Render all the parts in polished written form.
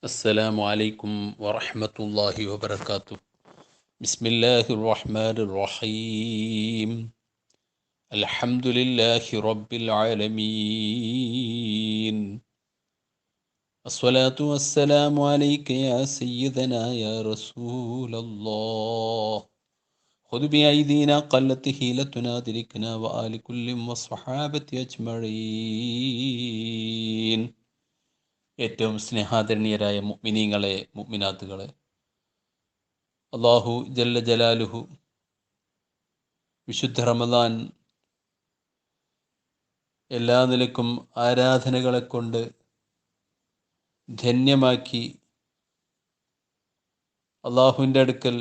അസ്സലാമു അലൈക്കും വറഹ്മത്തുള്ളാഹി വബറകാതുഹു. ബിസ്മില്ലാഹിർ റഹ്മാനിർ റഹീം. അൽഹംദുലില്ലാഹി റബ്ബിൽ ആലമീൻ. അസ്സലാത്തു വസ്സലാമു അലൈക യാ സയ്യിദനാ യാ റസൂലല്ലാഹ്. ഖുദ് ബിഅയ്ദീനാ ഖല്ലത്ത് ഹീലത്തുനാ ദിരിക്നാ വആലി കുല്ലി വസ്വഹാബത്തി അജ്മഈൻ. ഏറ്റവും സ്നേഹാദരണീയരായ മുഅ്മിനീങ്ങളെ, മുഅ്മിനാത്തുകളെ, അല്ലാഹു ജല്ല ജലാലുഹു വിശുദ്ധ റമദാൻ എല്ലാ നിലക്കും ആരാധനകളെ കൊണ്ട് ധന്യമാക്കി അള്ളാഹുവിൻ്റെ അടുക്കൽ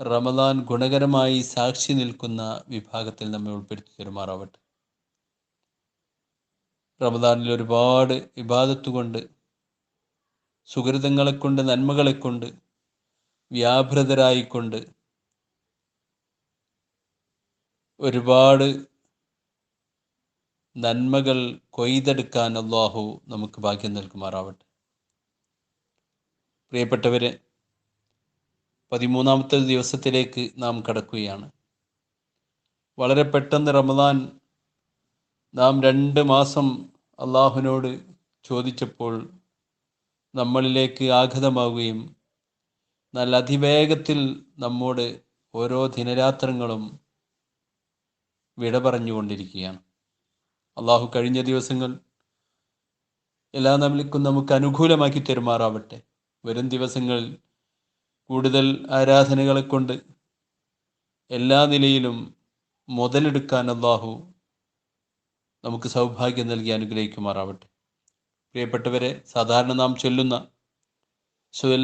റമദാൻ ഗുണകരമായി സാക്ഷി നിൽക്കുന്ന വിഭാഗത്തിൽ നമ്മെ ഉൾപ്പെടുത്തി തരുമാറാവട്ടെ. റമദാനിൽ ഒരുപാട് ഇബാദത്ത് കൊണ്ട്, സുഹൃതങ്ങളെക്കൊണ്ട്, നന്മകളെക്കൊണ്ട് വ്യാപൃതരായിക്കൊണ്ട് ഒരുപാട് നന്മകൾ കൊയ്തെടുക്കാൻ അള്ളാഹു നമുക്ക് ഭാഗ്യം നൽകുമാറാവട്ടെ. പ്രിയപ്പെട്ടവരെ, 13ാമത്തെ ദിവസത്തിലേക്ക് നാം കടക്കുകയാണ്. വളരെ പെട്ടെന്ന് റമദാൻ നാം 2 മാസം അള്ളാഹുവിനോട് ചോദിച്ചപ്പോൾ നമ്മളിലേക്ക് ആഗതമാവുകയും നല്ല അതിവേഗത്തിൽ നമ്മോട് ഓരോ ദിനരാത്രങ്ങളും വിട പറഞ്ഞുകൊണ്ടിരിക്കുകയാണ്. അള്ളാഹു കഴിഞ്ഞ ദിവസങ്ങൾ എല്ലാ നമ്മൾക്കും നമുക്ക് അനുകൂലമാക്കി തരുമാറാവട്ടെ. വരും ദിവസങ്ങളിൽ കൂടുതൽ ആരാധനകളെ കൊണ്ട് എല്ലാ നിലയിലും മുതലെടുക്കാൻ അള്ളാഹു നമുക്ക് സൗഭാഗ്യം നൽകി അനുഗ്രഹിക്കുമാറാവട്ടെ. പ്രിയപ്പെട്ടവരെ, സാധാരണ നാം ചൊല്ലുന്ന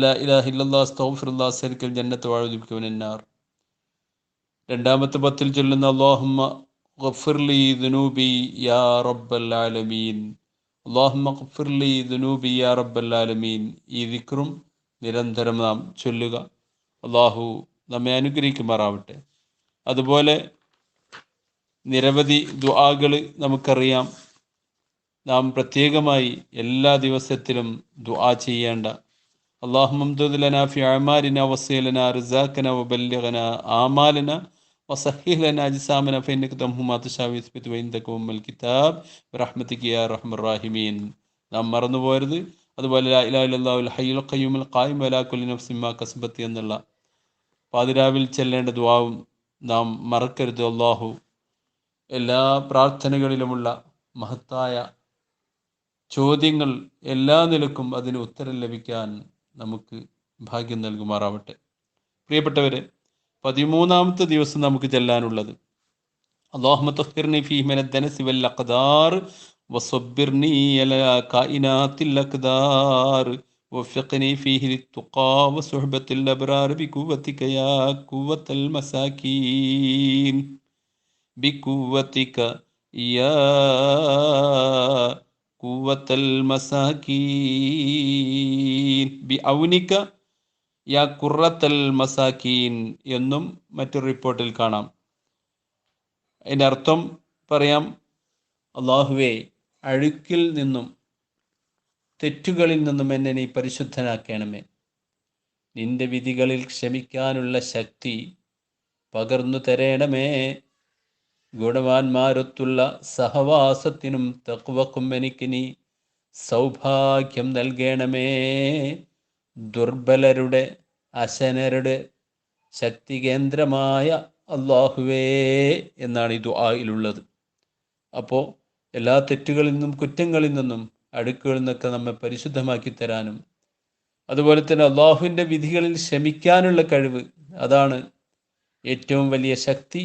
ലാ ഇലാഹ ഇല്ലല്ലാഹ് അസ്തഗ്ഫിറുല്ലാഹ് അസ്തഗ്ഫിറുൽ ജന്നത വഅഊദു ബിക മിനന്നാർ, 2ാമത്തെ പത്തിൽ ചൊല്ലുന്ന അല്ലാഹുമ്മ ഗഫിർലി ദുനൂബി യാ റബ്ബൽ ആലമീൻ, അല്ലാഹുമ്മ ഗഫിർലി ദുനൂബി യാ റബ്ബൽ ആലമീൻ. ഈ ദിക്റും നിരന്തരം നാം ചൊല്ലുക. അള്ളാഹു നമ്മെ അനുഗ്രഹിക്കുമാറാവട്ടെ. അതുപോലെ നിരവധി ദുആകൾ നമുക്കറിയാം. നാം പ്രത്യേകമായി എല്ലാ ദിവസത്തിലും ദുആ ചെയ്യേണ്ട അല്ലാഹുമ്മ അംദുദ് ലനാ ഫി അഅമാലിനാ വസ്സിലനാ റിസാഖനാ വബല്ലിഗ്നാ ആമാലനാ വസഹ്ഹിൽ ലനാ അജ്സാമനാ ഫഇന്നക തംഹു മാ തശാഉ വസ്ബിതു വഇൻദക ഉമ്മുൽ കിതാബ് ബിറഹ്മതിക യാ അർഹമർ റഹീമീൻ. നാം മറന്നു പോകരുത്. അതുപോലെ ലാ ഇലാഹ ഇല്ലല്ലാഹുൽ ഹയ്യുൽ ഖയ്യൂമുൽ ഖായിം വലാ കുല്ലി നഫ്സിൻ മാ കസബത് എന്നുള്ള പാതിരാവിൽ ചെല്ലേണ്ട ദുആവും നാം മറക്കരുത്. അല്ലാഹു എല്ലാ പ്രാർത്ഥനകളിലുമുള്ള മഹത്തായ ചോദ്യങ്ങൾ എല്ലാ നിലക്കും അതിന് ഉത്തരം ലഭിക്കാൻ നമുക്ക് ഭാഗ്യം നൽകുമാറാവട്ടെ. പ്രിയപ്പെട്ടവരെ, 13ാമത്തെ ദിവസം നമുക്ക് ചെല്ലാനുള്ളത് അല്ലാഹുമ്മ തഖ്ഫിർനി ഫീഹി മിനദ് ദനസി വൽ അഖ്ദാർ വസബ്ബിർനി അലാ കായിനാത്തിൽ അഖ്ദാർ വഫിഖ്നി ഫീഹി ലിത്തുഖാ വസുഹബത്തിൽ അബ്റാർ ബിഖുവതിക യാ ഖുവതൽ മസാകീൻ ബിഖുവതിക യാ ഖുവതൽ മസാകീൻ ബിഔനിക യാ ഖുറത്തൽ മസാകീൻ എന്നും മറ്റൊരു റിപ്പോർട്ടിൽ കാണാം. അതിൻ്റെ അർത്ഥം പറയാം: അള്ളാഹുവേ, അഴുക്കിൽ നിന്നും തെറ്റുകളിൽ നിന്നും എന്നെ നീ പരിശുദ്ധനാക്കണമേ. നിന്റെ വിധികളിൽ ക്ഷമിക്കാനുള്ള ശക്തി പകർന്നു തരണമേ. ഗുണവാന്മാരൊത്തുള്ള സഹവാസത്തിനും തഖ്വക്കും എനിക്ക് നീ സൗഭാഗ്യം നൽകണമേ. ദുർബലരുടെ, അശനരുടെ ശക്തി കേന്ദ്രമായ അള്ളാഹുവേ എന്നാണ് ഈ ദുആയിലുള്ളത്. അപ്പോൾ എല്ലാ തെറ്റുകളിൽ നിന്നും കുറ്റങ്ങളിൽ നിന്നും അഴുക്കുകളിൽ നിന്നൊക്കെ നമ്മെ പരിശുദ്ധമാക്കി തരാനും അതുപോലെ തന്നെ അള്ളാഹുവിൻ്റെ വിധികളിൽ ക്ഷമിക്കാനുള്ള കഴിവ്, അതാണ് ഏറ്റവും വലിയ ശക്തി.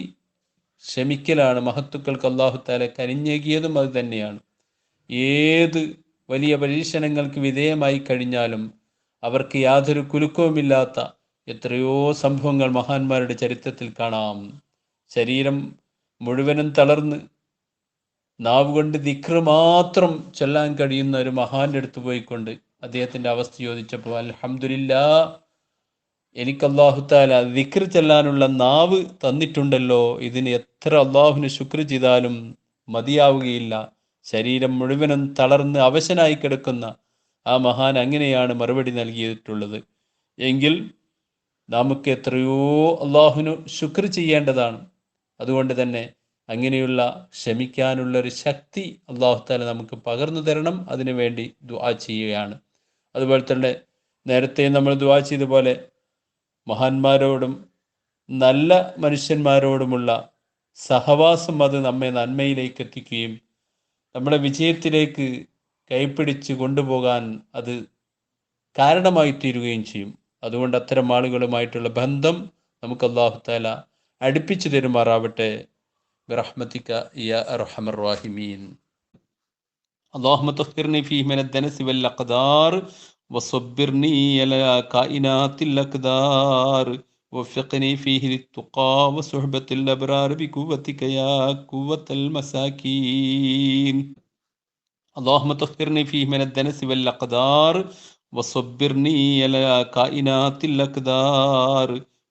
ക്ഷമിക്കലാണ്. മഹത്തുക്കൾക്ക് അല്ലാഹു തആല കനിഞ്ഞേകിയതും അത് തന്നെയാണ്. ഏത് വലിയ പരീക്ഷണങ്ങൾക്ക് വിധേയമായി കഴിഞ്ഞാലും അവർക്ക് യാതൊരു കുലുക്കവുമില്ലാത്ത എത്രയോ സംഭവങ്ങൾ മഹാന്മാരുടെ ചരിത്രത്തിൽ കാണാം. ശരീരം മുഴുവനും തളർന്ന് നാവുകൊണ്ട് ദിക്ർ മാത്രം ചൊല്ലാൻ കഴിയുന്ന ഒരു മഹാന്റെ അടുത്ത് പോയിക്കൊണ്ട് അദ്ദേഹത്തിൻ്റെ അവസ്ഥ ചോദിച്ചപ്പോൾ, അൽഹംദുലില്ലാ, എനിക്ക് അല്ലാഹു തആല ദിക്ർ ചൊല്ലാനുള്ള നാവ് തന്നിട്ടുണ്ടല്ലോ, ഇതിന് എത്ര അള്ളാഹുവിന് ശുക്ർ ചെയ്താലും മതിയാവുകയില്ല. ശരീരം മുഴുവനും തളർന്ന് അവശനായി കിടക്കുന്ന ആ മഹാൻ അങ്ങനെയാണ് മറുപടി നൽകിയിട്ടുള്ളത്. എങ്കിൽ നമുക്ക് എത്രയോ അള്ളാഹുവിന് ശുക്ർ ചെയ്യേണ്ടതാണ്. അതുകൊണ്ട് തന്നെ അങ്ങനെയുള്ള ക്ഷമിക്കാനുള്ള ഒരു ശക്തി അള്ളാഹു താല നമുക്ക് പകർന്നു തരണം. അതിനു വേണ്ടി ദുആ ചെയ്യുകയാണ്. അതുപോലെ തന്നെ നേരത്തെ നമ്മൾ ദുആ ചെയ്തതുപോലെ മഹാന്മാരോടും നല്ല മനുഷ്യന്മാരോടുമുള്ള സഹവാസം അത് നമ്മെ നന്മയിലേക്ക് എത്തിക്കുകയും നമ്മുടെ വിജയത്തിലേക്ക് കൈപ്പിടിച്ച് കൊണ്ടുപോകാൻ അത് കാരണമായി തീരുകയും ചെയ്യും. അതുകൊണ്ട് അത്തരം ആളുകളുമായിട്ടുള്ള ബന്ധം നമുക്ക് അല്ലാഹു തആല അടുപ്പിച്ചു തരുമാറാവട്ടെ. ബിറഹ്മതിക യാ അർഹമർ റഹീമീൻ. اللهم طهرني فيه من الدنس والأقدار وصبرني على كائنات الأقدار وفقني فيه للتقى وصحبة الأبرار بقوتك يا قوة المساكين. اللهم طهرني فيه من الدنس والأقدار وصبرني على كائنات الأقدار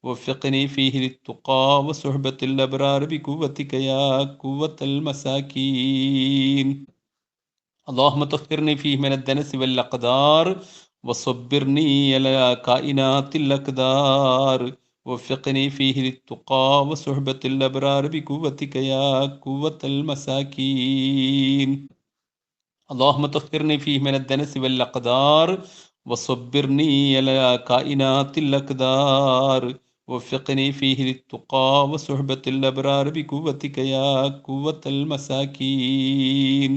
وفقني فيه للتقى وصحبة الأبرار بقوتك يا قوة المساكين. اللهم طهرني فيه من الدنس والأقدار وصبرني على كائنات الأقدار وفقني فيه للتقى وصحبة الأبرار بقوتك يا قوة المساكين. اللهم طهرني فيه من الدنس والأقدار وصبرني على كائنات الأقدار وفقني فيه للتقى وصحبة الأبرار بقوتك يا قوة المساكين.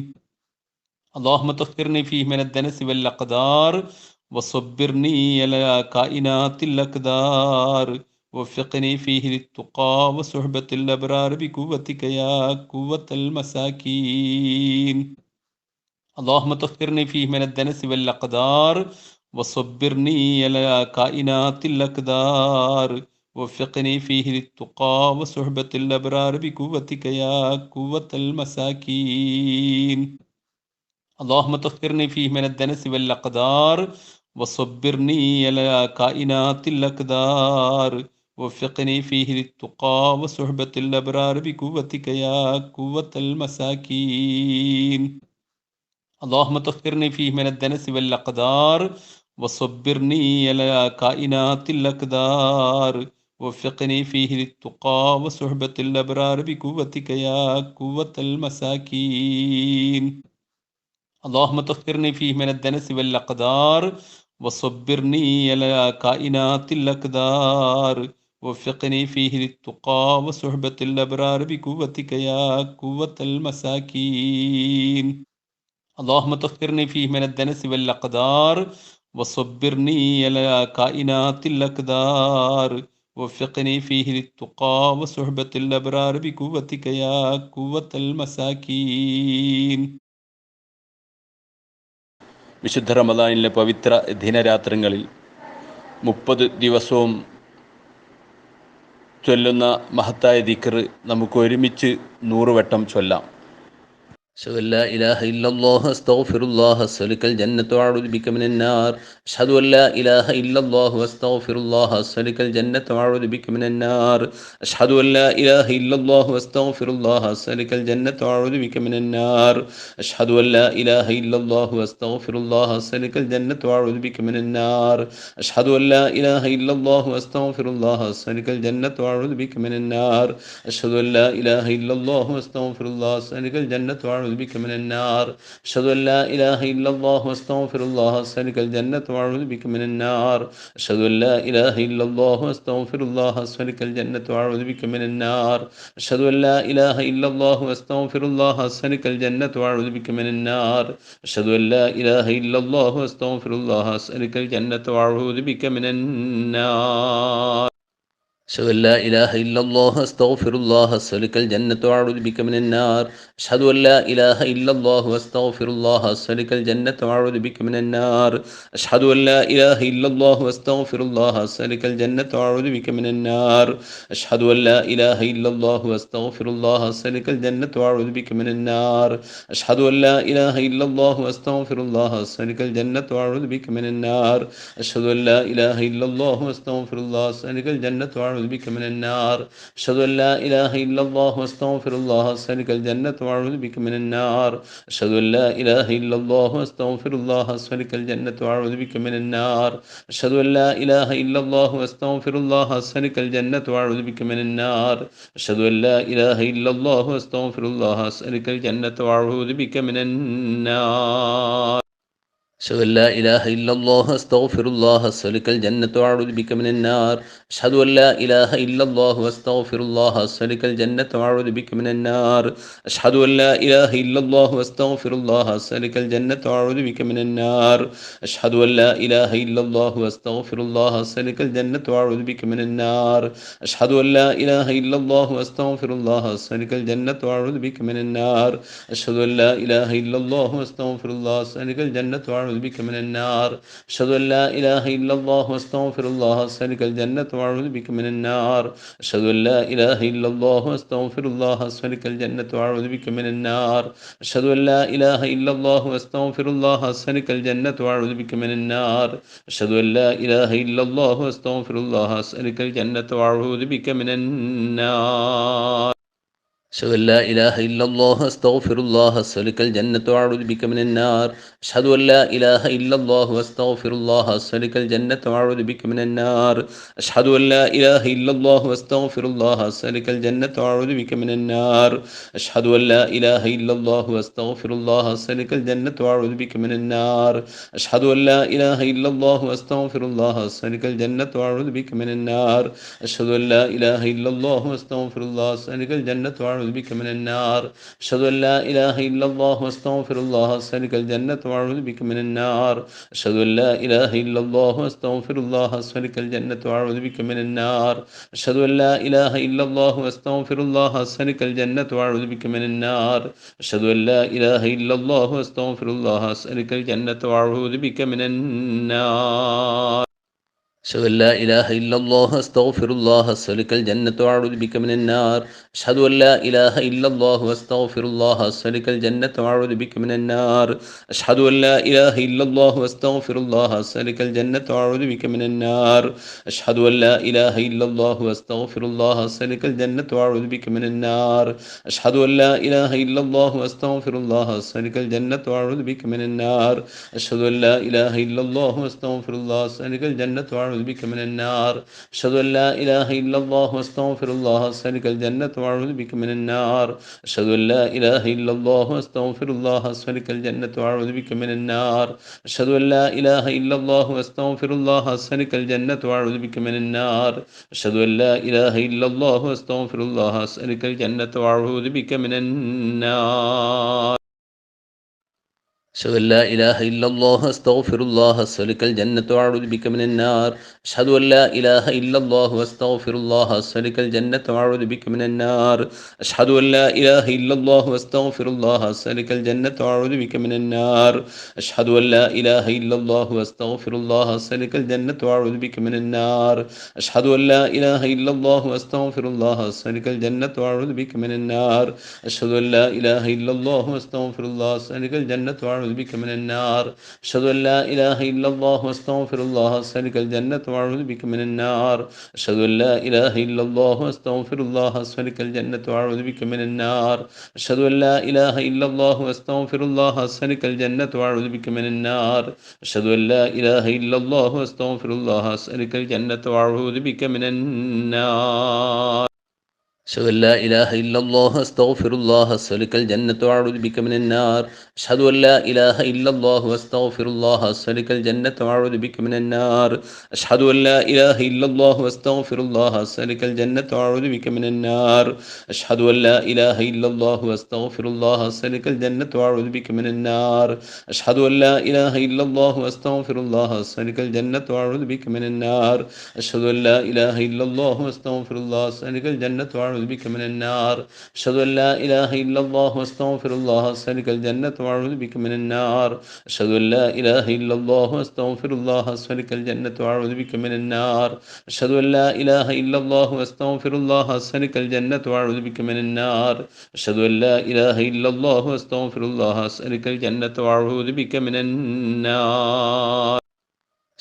اللهم طهرني فيه من الدنس والأقدار وصبرني على كائنات الأقدار وفقني فيه للتقى وصحبة الأبرار بقوتك يا قوة المساكين. اللهم طهرني فيه من الدنس والأقدار وصبرني على كائنات الأقدار وفقني فيه للتقى وصحبة الأبرار بقوتك يا قوة المساكين. اللهم طهرني فيه من الدنس والأقدار وصبرني على كائنات الأقدار وفقني فيه للتقى وصحبة الأبرار بقوتك يا قوة المساكين. اللهم طهرني فيه من الدنس والأقدار وصبرني على كائنات الأقدار وفقني فيه للتقى وصحبة الأبرار بقوتك يا قوة المساكين. اللهم طهرني فيه من الدنس والأقدار وصبرني على كائنات الأقدار وفقني فيه للتقى وصحبة الأبرار بقوتك يا قوة المساكين. اللهم طهرني فيه من الدنس والأقدار وصبرني على كائنات الأقدار وفقني فيه للتقى وصحبة الأبرار بقوتك يا قوة المساكين. വിശുദ്ധ റമദാനിലെ പവിത്ര ദിനരാത്രങ്ങളിൽ 30 ദിവസവും ചൊല്ലുന്ന മഹത്തായ ദിക്ർ നമുക്ക് ഒരുമിച്ച് 100 വട്ടം ചൊല്ലാം. أشهد أن لا إله إلا الله أستغفر الله أسألك الجنة وأعوذ بك من النار. أشهد أن لا إله إلا الله أستغفر الله أسألك الجنة وأعوذ بك من النار. أشهد أن لا إله إلا الله أستغفر الله أسألك الجنة وأعوذ بك من النار. أشهد أن لا إله إلا الله أستغفر الله أسألك الجنة وأعوذ بك من النار. أشهد أن لا إله إلا الله أستغفر الله أسألك الجنة وأعوذ بك من النار. أشهد أن لا إله إلا الله أستغفر الله أسألك الجنة وأعوذ بك من النار. أشهد أن لا إله إلا الله أستغفر الله أسألك الجنة وأعوذ بك من النار. أشهد أن لا إله إلا الله أستغفر الله أسألك الجنة وأعوذ بك من النار. أشهد أن لا إله إلا الله أستغفر الله أسألك الجنة وأعوذ بك من النار. أشهد أن لا إله إلا الله أستغفر الله أسألك الجنة وأعوذ بك من النار. أشهد أن لا إله إلا الله أستغفر الله أسألك الجنة وأعوذ بك من النار. أشهد أن لا إله إلا الله أستغفر الله أسألك الجنة وأعوذ بك من النار. أشهد أن لا إله إلا الله أستغفر الله أسألك الجنة وأعوذ بك من النار. أشهد أن لا إله إلا الله أستغفر الله أسألك الجنة وأعوذ بك من النار. أشهد أن لا إله إلا الله أستغفر الله أسألك الجنة وأعوذ بك من النار. أشهد أن لا إله إلا الله أستغفر الله أسألك الجنة وأعوذ وأعوذ بك من النار أشهد أن لا إله إلا الله وأستغفر الله أسألك الجنة وأعوذ بك من النار أشهد أن لا إله إلا الله وأستغفر الله أسألك الجنة وأعوذ بك من النار أشهد أن لا إله إلا الله وأستغفر الله أسألك الجنة وأعوذ بك من النار أشهد أن لا إله إلا الله وأستغفر الله أسألك الجنة وأعوذ بك من النار أشهد أن لا إله إلا الله أستغفر الله أسألك الجنة وأعوذ بك من النار أشهد أن لا إله إلا الله وأستغفر الله أسألك الجنة وأعوذ بك من النار أشهد أن لا إله إلا الله وأستغفر الله أسألك الجنة وأعوذ بك من النار أشهد أن لا إله إلا الله وأستغفر الله أسألك الجنة وأعوذ بك من النار أشهد أن لا إله إلا الله وأستغفر الله أسألك الجنة وأعوذ بك من النار أشهد أن لا إله إلا الله وأستغفر الله أسألك الجنة وأعوذ بك من النار أشهد أن لا إله إلا الله وأستغفر الله أسألك الجنة وأعوذ بك من النار أشهد أن لا إله إلا الله وأستغفر الله أسألك الجنة وأعوذ بك من النار أشهد أن لا إله إلا الله وأستغفر الله أسألك الجنة وأعوذ بك من النار أشهد أن لا إله إلا الله وأستغفر الله أسألك الجنة وأعوذ بك من النار أشهد أن لا إله إلا الله أستغفر الله أسألك الجنة وأعوذ بك من النار أشهد أن لا إله إلا الله وأستغفر الله أسألك الجنة وأعوذ بك من النار أشهد أن لا إله إلا الله وأستغفر الله أسألك الجنة وأعوذ بك من النار أشهد أن لا إله إلا الله وأستغفر الله أسألك الجنة وأعوذ بك من النار أشهد أن لا إله إلا الله وأستغفر الله أسألك الجنة وأعوذ بك من النار أشهد أن لا إله إلا الله وأستغفر الله أسألك الجنة وأعوذ بك من النار أشهد أن لا إله إلا الله وأستغفر الله أسألك الجنة وأعوذ بك من النار أشهد أن لا إله إلا الله وأستغفر الله أسألك الجنة وأعوذ بك من النار أشهد أن لا إله إلا الله وأستغفر الله أسألك الجنة وأعوذ بك من النار أشهد أن لا إله إلا الله وأستغفر الله أسألك الجنة وأعوذ بك من النار أشهد أن لا إله إلا الله أستغفر الله أسألك الجنة وأعوذ بك من النار أشهد أن لا إله إلا الله وأستغفر الله أسألك الجنة وأعوذ بك من النار أشهد أن لا إله إلا الله وأستغفر الله أسألك الجنة وأعوذ بك من النار أشهد أن لا إله إلا الله وأستغفر الله أسألك الجنة وأعوذ بك من النار أشهد أن لا إله إلا الله وأستغفر الله أسألك الجنة وأعوذ بك من النار أشهد أن لا إله إلا الله وأستغفر الله أسألك الجنة وأعوذ بك من النار أشهد أن لا إله إلا الله وأستغفر الله أسألك الجنة وأعوذ بك من النار أشهد أن لا إله إلا الله وأستغفر الله أسألك الجنة وأعوذ بك من النار أشهد أن لا إله إلا الله وأستغفر الله أسألك الجنة وأعوذ بك من النار أشهد أن لا إله إلا الله وأستغفر الله أسألك الجنة وأعوذ بك من النار أشهد أن لا إله إلا الله أستغفر الله أسألك الجنة وأعوذ بك من النار أشهد أن لا إله إلا الله وأستغفر الله أسألك الجنة وأعوذ بك من النار أشهد أن لا إله إلا الله وأستغفر الله أسألك الجنة وأعوذ بك من النار أشهد أن لا إله إلا الله وأستغفر الله أسألك الجنة وأعوذ بك من النار أشهد أن لا إله إلا الله وأستغفر الله أسألك الجنة وأعوذ بك من النار أشهد أن لا إله إلا الله وأستغفر الله أسألك الجنة وأعوذ بك من النار أشهد أن لا إله إلا الله وأستغفر الله أسألك الجنة وأعوذ بك من النار أشهد أن لا إله إلا الله وأستغفر الله أسألك الجنة وأعوذ بك من النار أشهد أن لا إله إلا الله وأستغفر الله أسألك الجنة وأعوذ بك من النار أشهد أن لا إله إلا الله وأستغفر الله أسألك الجنة وأعوذ بك من النار أشهد أن لا إله إلا الله أستغفر الله أسألك الجنة وأعوذ بك من النار أشهد أن لا إله إلا الله وأستغفر الله أسألك الجنة وأعوذ بك من النار أشهد أن لا إله إلا الله وأستغفر الله أسألك الجنة وأعوذ بك من النار أشهد أن لا إله إلا الله وأستغفر الله أسألك الجنة وأعوذ بك من النار أشهد أن لا إله إلا الله وأستغفر الله أسألك الجنة وأعوذ بك من النار أشهد أن لا إله إلا الله وأستغفر الله أسألك الجنة وأعوذ بك من النار أشهد أن لا إله إلا الله وأستغفر الله أسألك الجنة وأعوذ بك من النار أشهد أن لا إله إلا الله وأستغفر الله أسألك الجنة وأعوذ بك من النار أشهد أن لا إله إلا الله وأستغفر الله أسألك الجنة وأعوذ بك من النار أشهد أن لا إله إلا الله وأستغفر الله أسألك الجنة وأعوذ بك من النار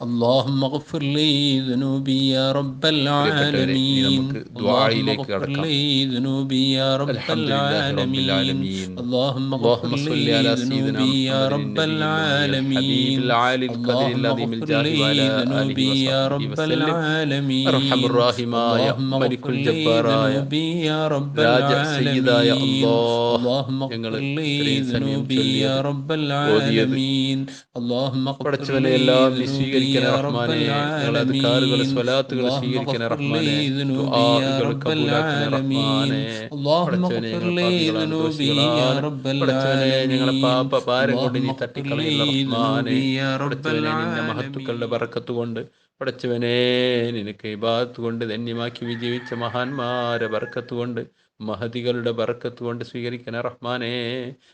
اللهم اغفر لي ذنوبي يا رب പ്രിയപ്പെട്ടവരെ, ഇനി العالمين നമുക്ക് اللهم ദുആയിലേക്ക് اغفر കടക്കാം. لي ذنوبي يا رب അൽഹംദുലില്ലാഹി റബ്ബിൽ العالمين ആലമീൻ. اللهم اغفر اللهم لي صل على سيدنا ذنوبي يا محمد رب النبي الأمي الحبيب العالمين العالي القدر اللهم العظيم اغفر الجاه لي وعلى آله ذنوبي يا وصحبه رب وسلم. അർഹം العالمين الراഹിമായ اللهم اغفر മലിക്കുൽ لي ജബ്ബാറായ ذنوبي يا رب രാജ സയ്യിദായ العالمين അല്ലാഹ്, اللهم ഞങ്ങൾ اغفر لي ഇത്രയും സമയം ذنوبي يا ചൊല്ലിയത്, رب ഓതിയത്, العالمين اللهم اغفر പടച്ചവനെ لي എല്ലാം നീ ذنوبي സ്വീകരിക്കണേ يا رب റഹ്മാനെ. ഞങ്ങളെ അദ്കാറുകൾ العالمين സ്വലാത്തുകൾ اللهم സ്വീകരിക്കണേ اغفر لي റഹ്മാനെ. ذنوبي يا ദുആകൾ رب കബൂലാക്കണേ العالمين റഹ്മാനെ. اللهم പടച്ചവനെ, اغفر ഞങ്ങൾ لي പാപികളാണ്, ذنوبي يا ദോഷികളാണ്. رب പടച്ചവനെ, ഞങ്ങളെ العالمين ഭാരം കൊണ്ട് اللهم നീ اغفر لي തട്ടിക്കളയുള്ള റഹ്മാനെ. ذنوبي يا رب പടച്ചവനെ, നിന്റെ മഹത്തുക്കളുടെ العالمين ബറക്കത്ത് കൊണ്ട്, പടച്ചവനെ, നിനക്ക് ഇബാദത്ത് കൊണ്ട് ധന്യമാക്കി വിജയിച്ച മഹാന്മാരെ ബറക്കത്ത് കൊണ്ട്, മഹദികളുടെ ബറക്കത്ത് കൊണ്ട് സ്വീകരിക്കണേ റഹ്മാനെ.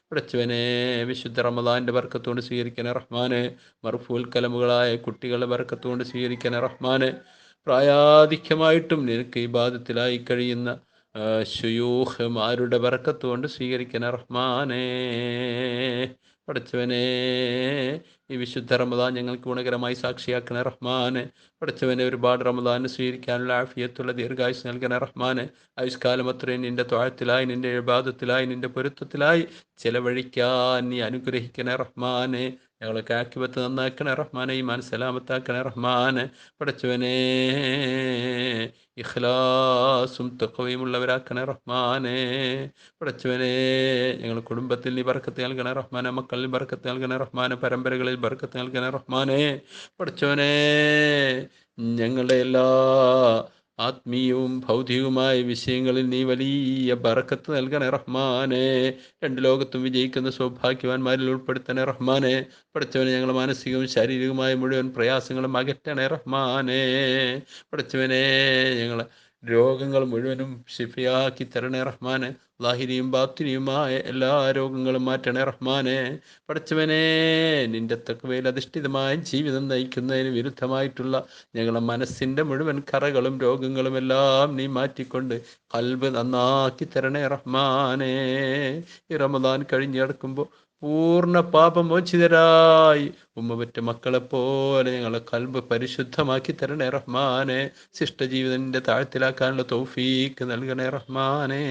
പടച്ചവനെ, വിശുദ്ധ റമദാന്റെ ബറക്കത്ത് കൊണ്ട് സ്വീകരിക്കണേ റഹ്മാനെ. മർഫൂൽ കലമുകളായ കുട്ടികളുടെ ബറക്കത്ത് കൊണ്ട് സ്വീകരിക്കണേ റഹ്മാനെ. പ്രായാധിക്യമായിട്ടും നിനക്ക് ഇബാദത്തിലായി കഴിയുന്ന ശുയൂഖ്മാരുടെ ബറക്കത്ത് കൊണ്ട് സ്വീകരിക്കണേ റഹ്മാനെ. പടച്ചവനെ, ഈ വിശുദ്ധ റമദാൻ ഞങ്ങൾക്ക് ഗുണകരമായി സാക്ഷിയാക്കണേ റഹ്മാനെ. പടച്ചവനെ, ഒരുപാട് റമദാന് സ്വീകരിക്കാനുള്ള ആഫിയത്തുള്ള ദീർഘായുസ് നൽകണേ റഹ്മാനെ. ആയുഷ്കാലം അത്രയും നിന്റെ ത്വാഴത്തിലായി, നിന്റെ ഇബാദത്തിലായി, നിന്റെ പൊരുത്തത്തിലായി ചെലവഴിക്കാൻ നീ അനുഗ്രഹിക്കണേ റഹ്മാനെ. ഞങ്ങളൊക്കെ ആക്കിബത്ത് നന്നാക്കണേ റഹ്മാനെ. ഈമാൻ സലാമത്താക്കണേ റഹ്മാനെ. പടച്ചവനെ, ഇഖ്ലാസും തഖ്വയുമുള്ളവരാക്കണേ റഹ്മാനെ. പടച്ചവനെ, ഞങ്ങൾ കുടുംബത്തിൽ നീ ബർക്കത്ത് നൽകണേ റഹ്മാനെ. മക്കളിൽ ബർക്കത്ത് നൽകണേ റഹ്മാനെ. പരമ്പരകളിൽ ബർക്കത്ത് നൽകണേ റഹ്മാനെ. പടച്ചവനെ, ഞങ്ങളുടെ എല്ലാ ആത്മീയവും ഭൗതികവുമായ വിഷയങ്ങളിൽ നീ വലിയ ബറക്കത്ത് നൽകണേ റഹ്മാനെ. രണ്ട് ലോകത്തും വിജയിക്കുന്ന സൗഭാഗ്യവാന്മാരിൽ ഉൾപ്പെടുത്തണേ റഹ്മാനെ. പടച്ചവനെ, ഞങ്ങൾ മാനസികവും ശാരീരികവുമായ മുഴുവൻ പ്രയാസങ്ങളും അകറ്റണേ റഹ്മാനെ. പടച്ചവനെ, ഞങ്ങൾ രോഗങ്ങൾ മുഴുവനും ശിഫയാക്കി തരണേ റഹ്മാനെ. ലാഹിരിയും ബാത്തിനിയുമായ എല്ലാ രോഗങ്ങളും മാറ്റണേ റഹ്മാനെ. പടച്ചവനെ, നിന്റെ തഖ്വയിൽ അധിഷ്ഠിതമായ ജീവിതം നയിക്കുന്നതിന് വിരുദ്ധമായിട്ടുള്ള ഞങ്ങളുടെ മനസ്സിൻ്റെ മുഴുവൻ കറകളും രോഗങ്ങളും എല്ലാം നീ മാറ്റിക്കൊണ്ട് ഖൽബ് നന്നാക്കി തരണേ റഹ്മാനെ. ഈ റമദാൻ കഴിഞ്ഞ് കിടക്കുമ്പോൾ പൂർണ്ണ പാപമോചിതരായി ഉമ്മപറ്റ മക്കളെപ്പോലെ ഞങ്ങളെ ഖൽബ് പരിശുദ്ധമാക്കി തരണേ റഹ്മാനെ. ശിഷ്ടജീവിതന്റെ താഴ്ത്തിലാക്കാനുള്ള തൗഫീക്ക് നൽകണേ റഹ്മാനെ.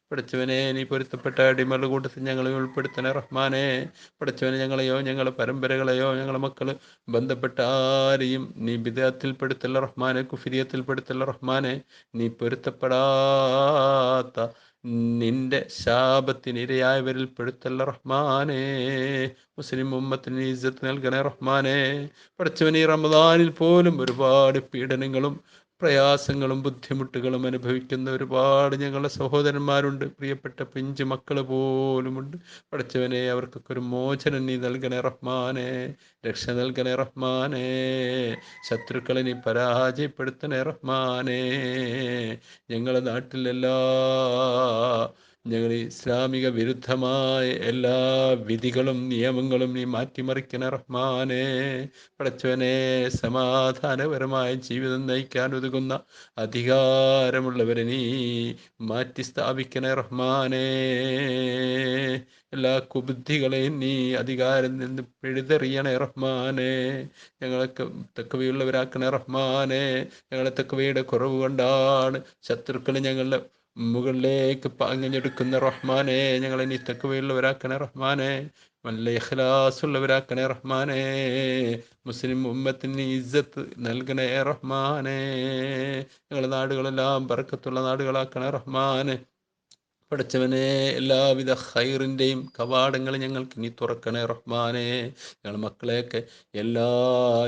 പടച്ചവനെ, നീ പൊരുത്തപ്പെട്ട അടിമകളുടെ കൂട്ടത്തിൽ ഞങ്ങളെ ഉൾപ്പെടുത്തണേ റഹ്മാനെ. പടച്ചവനെ, ഞങ്ങളെയോ ഞങ്ങളെ പരമ്പരകളെയോ ഞങ്ങളെ മക്കള് ബന്ധപ്പെട്ട ആരെയും നീ ബിദഅത്തിൽപ്പെടുത്തല്ല റഹ്മാനെ. കുഫിരിയത്തിൽപ്പെടുത്തല്ല റഹ്മാനെ. നീ പൊരുത്തപ്പെടാത്ത നിന്റെ ശാപത്തിനിരയായവരിൽ പെടുത്തല്ല റഹ്മാനെ. മുസ്ലിം ഉമ്മത്തിന് ഇസ്സത്ത് നൽകണേ റഹ്മാനെ. പടച്ചവനെ, ഈ റമദാനിൽ പോലും ഒരുപാട് പീഡനങ്ങളും പ്രയാസങ്ങളും ബുദ്ധിമുട്ടുകളും അനുഭവിക്കുന്ന ഒരുപാട് ഞങ്ങളുടെ സഹോദരന്മാരുണ്ട്. പ്രിയപ്പെട്ട പിഞ്ചു മക്കൾ പോലുമുണ്ട്. പടച്ചവനെ, അവർക്കൊക്കെ ഒരു മോചനം നീ നൽകണേ റഹ്മാനെ. രക്ഷ നൽകണേ റഹ്മാനെ. ശത്രുക്കളെ നീ പരാജയപ്പെടുത്തണേ റഹ്മാനെ. ഞങ്ങളുടെ നാട്ടിലെല്ലാ ഞങ്ങൾ ഇസ്ലാമിക വിരുദ്ധമായ എല്ലാ വിധികളും നിയമങ്ങളും നീ മാറ്റിമറിക്കണേ റഹ്മാനെ. പടച്ചവനെ, സമാധാനപരമായ ജീവിതം നയിക്കാൻ ഒതുങ്ങുന്ന അധികാരമുള്ളവരെ നീ മാറ്റി സ്ഥാപിക്കണേ റഹ്മാനെ. എല്ലാ കുബുദ്ധികളെയും നീ അധികാരം നിന്ന് പിഴുതെറിയണേ റഹ്മാനെ. ഞങ്ങളൊക്കെ തക്കവയുള്ളവരാക്കണേ റഹ്മാനെ. ഞങ്ങളെ തക്കവയുടെ കുറവ് കൊണ്ടാണ് ശത്രുക്കൾ ഞങ്ങളുടെ മുകളിലേക്ക് പാഞ്ഞെടുക്കുന്ന റഹ്മാനെ. ഞങ്ങളെ നീ തക്കവയുള്ളവരാക്കണേ റഹ്മാനെ. നല്ല ഇഖ്ലാസുള്ളവരാക്കണേ റഹ്മാനെ. മുസ്ലിം ഉമ്മത്തിന് ഇസ്സത്ത് നൽകണേ റഹ്മാനെ. ഞങ്ങളുടെ നാടുകളെല്ലാം ബർക്കത്തുള്ള നാടുകളാക്കണേ റഹ്മാനെ. പടച്ചവനെ, എല്ലാവിധ ഖൈറിൻ്റെയും കവാടങ്ങൾ ഞങ്ങൾക്ക് നീ തുറക്കണേ റഹ്മാനെ. ഞങ്ങൾ മക്കളെയൊക്കെ എല്ലാ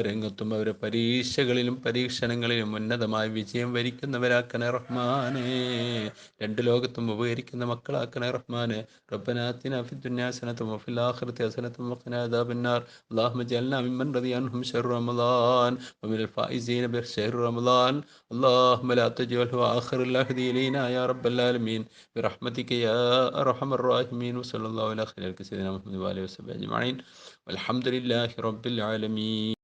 രംഗത്തും അവരെ പരീക്ഷകളിലും പരീക്ഷണങ്ങളിലും ഉന്നതമായ വിജയം വരിക്കുന്നവരാക്കണേ റഹ്മാനെ. രണ്ട് ലോകത്തും ഉപകരിക്കുന്ന മക്കളാക്കണേ റഹ്മാനെ. റബ്ബനാ ആതിനാ ഫിദ്ദുനിയാ ഹസനതൻ വഫിൽ ആഖിറതി ഹസനതൻ വഖിനാ അദാബന്നാർ. അല്ലാഹുമ്മ ജഅൽനാ മിമ്മൻ റളിയ അൻഹും ശഹ്റ റമളാൻ വമിനൽ ഫായിസീന ബിശഹ്റ റമളാൻ. അല്ലാഹുമ്മ ലാ തജ്അൽഹു ആഖിറൽ അഹ്ദി ഇലൈനാ യാ റബ്ബൽ ആലമീൻ برحمتك يا أرحم الراحمين. وصلى الله على خير سيدنا محمد وآله وصحبه أجمعين والحمد لله رب العالمين.